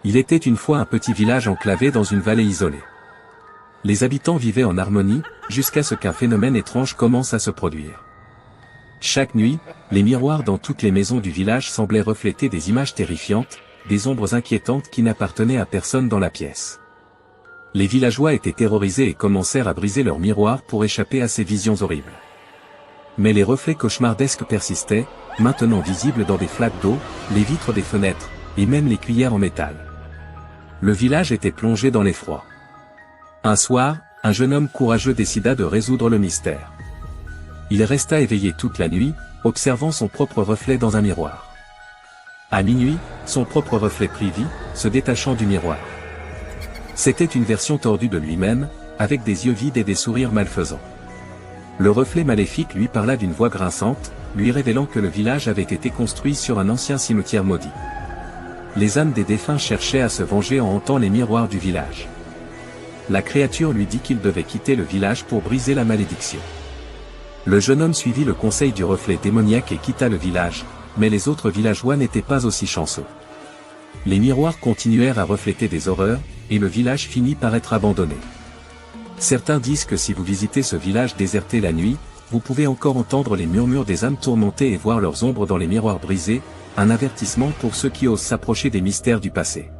Il était une fois un petit village enclavé dans une vallée isolée. Les habitants vivaient en harmonie, jusqu'à ce qu'un phénomène étrange commence à se produire. Chaque nuit, les miroirs dans toutes les maisons du village semblaient refléter des images terrifiantes, des ombres inquiétantes qui n'appartenaient à personne dans la pièce. Les villageois étaient terrorisés et commencèrent à briser leurs miroirs pour échapper à ces visions horribles. Mais les reflets cauchemardesques persistaient, maintenant visibles dans des flaques d'eau, les vitres des fenêtres, et même les cuillères en métal. Le village était plongé dans l'effroi. Un soir, un jeune homme courageux décida de résoudre le mystère. Il resta éveillé toute la nuit, observant son propre reflet dans un miroir. À minuit, son propre reflet prit vie, se détachant du miroir. C'était une version tordue de lui-même, avec des yeux vides et des sourires malfaisants. Le reflet maléfique lui parla d'une voix grinçante, lui révélant que le village avait été construit sur un ancien cimetière maudit. Les âmes des défunts cherchaient à se venger en hantant les miroirs du village. La créature lui dit qu'il devait quitter le village pour briser la malédiction. Le jeune homme suivit le conseil du reflet démoniaque et quitta le village, mais les autres villageois n'étaient pas aussi chanceux. Les miroirs continuèrent à refléter des horreurs, et le village finit par être abandonné. Certains disent que si vous visitez ce village déserté la nuit, vous pouvez encore entendre les murmures des âmes tourmentées et voir leurs ombres dans les miroirs brisés, un avertissement pour ceux qui osent s'approcher des mystères du passé.